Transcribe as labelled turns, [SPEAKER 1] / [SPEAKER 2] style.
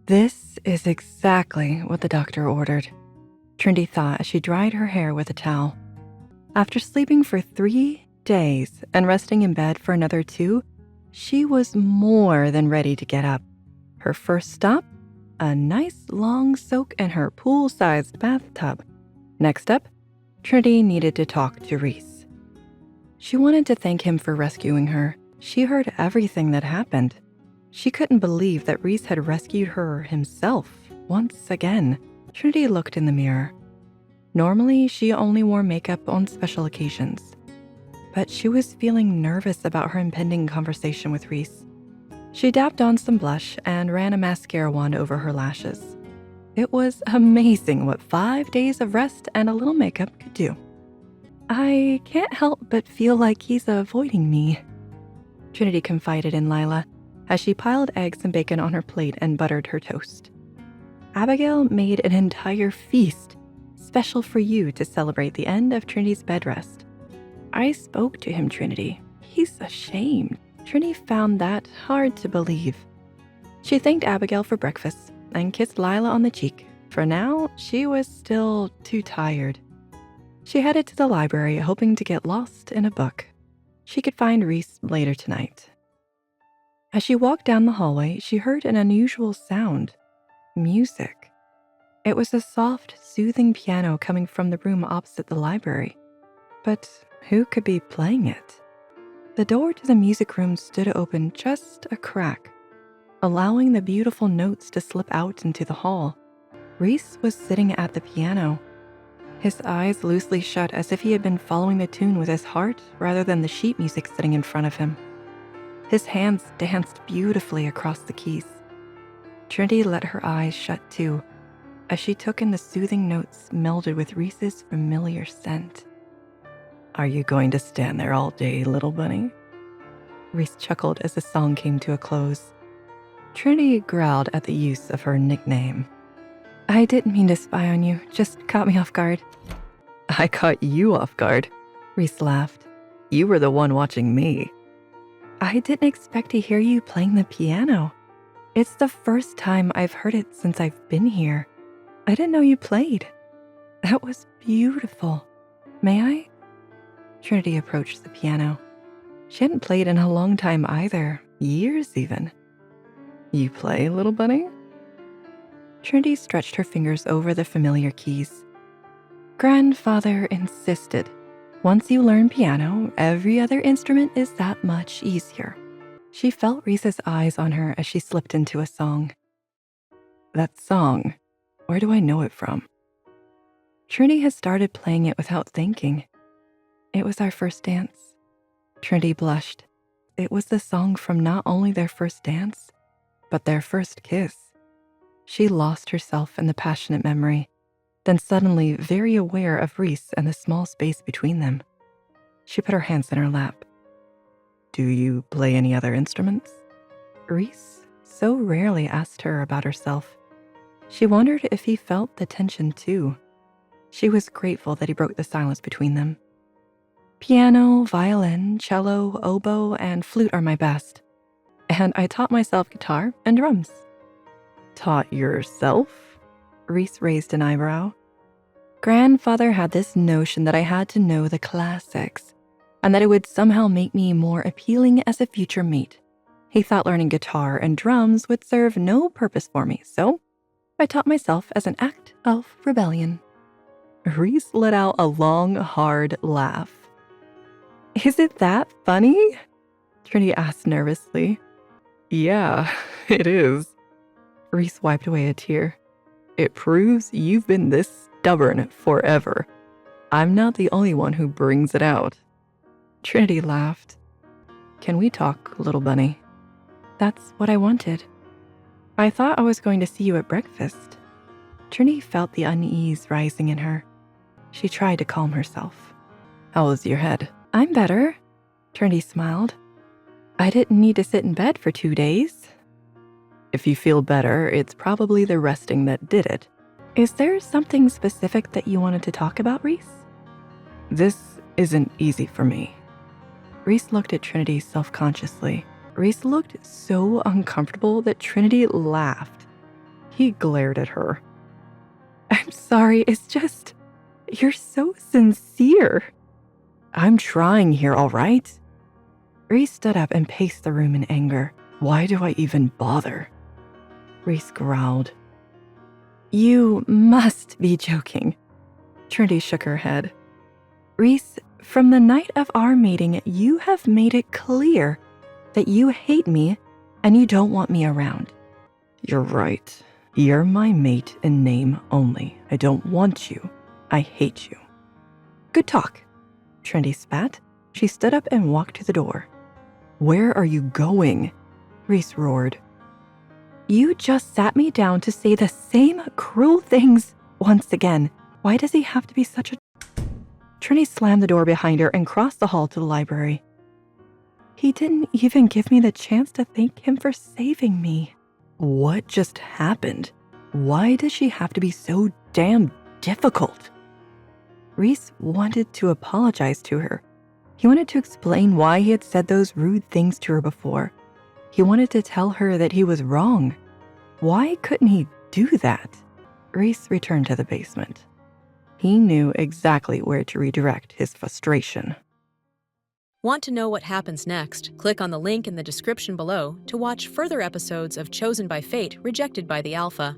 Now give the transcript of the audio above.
[SPEAKER 1] This is exactly what the doctor ordered, Trinity thought as she dried her hair with a towel. After sleeping for 3 days and resting in bed for another 2, she was more than ready to get up. Her first stop, a nice long soak in her pool-sized bathtub. Next up, Trinity needed to talk to Reece. She wanted to thank him for rescuing her. She heard everything that happened. She couldn't believe that Reece had rescued her himself once again. Trinity looked in the mirror. Normally, she only wore makeup on special occasions, but she was feeling nervous about her impending conversation with Reece. She dabbed on some blush and ran a mascara wand over her lashes. It was amazing what 5 days of rest and a little makeup could do. I can't help but feel like he's avoiding me, Trinity confided in Lila as she piled eggs and bacon on her plate and buttered her toast. Abigail made an entire feast, special for you to celebrate the end of Trinity's bed rest. I spoke to him, Trinity. He's ashamed. Trinity found that hard to believe. She thanked Abigail for breakfast and kissed Lila on the cheek. For now, she was still too tired. She headed to the library, hoping to get lost in a book. She could find Reece later tonight. As she walked down the hallway, she heard an unusual sound. Music. It was a soft, soothing piano coming from the room opposite the library. But who could be playing it? The door to the music room stood open just a crack, allowing the beautiful notes to slip out into the hall. Reece was sitting at the piano, his eyes loosely shut as if he had been following the tune with his heart rather than the sheet music sitting in front of him. His hands danced beautifully across the keys. Trinity let her eyes shut too, as she took in the soothing notes melded with Reece's familiar scent. "Are you going to stand there all day, little bunny?" Reece chuckled as the song came to a close. Trinity growled at the use of her nickname. "I didn't mean to spy on you, just caught me off guard." "I caught you off guard," Reece laughed. "You were the one watching me." "I didn't expect to hear you playing the piano. It's the first time I've heard it since I've been here. I didn't know you played. That was beautiful. May I?" Trinity approached the piano. She hadn't played in a long time either, years even. "You play, little bunny?" Trinity stretched her fingers over the familiar keys. "Grandfather insisted. Once you learn piano, every other instrument is that much easier." She felt Reece's eyes on her as she slipped into a song. "That song, where do I know it from?" Trinity had started playing it without thinking. "It was our first dance." Trinity blushed. It was the song from not only their first dance, but their first kiss. She lost herself in the passionate memory, then suddenly very aware of Reece and the small space between them. She put her hands in her lap. "Do you play any other instruments?" Reece so rarely asked her about herself. She wondered if he felt the tension too. She was grateful that he broke the silence between them. "Piano, violin, cello, oboe, and flute are my best. And I taught myself guitar and drums." "Taught yourself?" Reece raised an eyebrow. "Grandfather had this notion that I had to know the classics, and that it would somehow make me more appealing as a future mate. He thought learning guitar and drums would serve no purpose for me, so I taught myself as an act of rebellion." Reece let out a long, hard laugh. "Is it that funny?" Trinity asked nervously. "Yeah, it is." Reece wiped away a tear. "It proves you've been this stubborn forever. I'm not the only one who brings it out." Trinity laughed. "Can we talk, little bunny?" "That's what I wanted. I thought I was going to see you at breakfast." Trinity felt the unease rising in her. She tried to calm herself. "How is your head?" "I'm better," Trinity smiled. "I didn't need to sit in bed for 2 days." "If you feel better, it's probably the resting that did it." "Is there something specific that you wanted to talk about, Reece?" "This isn't easy for me." Reece looked at Trinity self-consciously. Reece looked so uncomfortable that Trinity laughed. He glared at her. I'm sorry, it's just, you're so sincere. I'm trying here, all right? Reece stood up and paced the room in anger. Why do I even bother? Reece growled. You must be joking. Trinity shook her head. Reece, from the night of our meeting, you have made it clear that you hate me and you don't want me around. You're right. You're my mate in name only. I don't want you. I hate you. Good talk. Trinity spat. She stood up and walked to the door. Where are you going? Reece roared. You just sat me down to say the same cruel things once again. Why does he have to be such a... Trinity slammed the door behind her and crossed the hall to the library. He didn't even give me the chance to thank him for saving me. What just happened? Why does she have to be so damn difficult? Reece wanted to apologize to her. He wanted to explain why he had said those rude things to her before. He wanted to tell her that he was wrong. Why couldn't he do that? Reece returned to the basement. He knew exactly where to redirect his frustration.
[SPEAKER 2] Want to know what happens next? Click on the link in the description below to watch further episodes of Chosen by Fate, Rejected by the Alpha.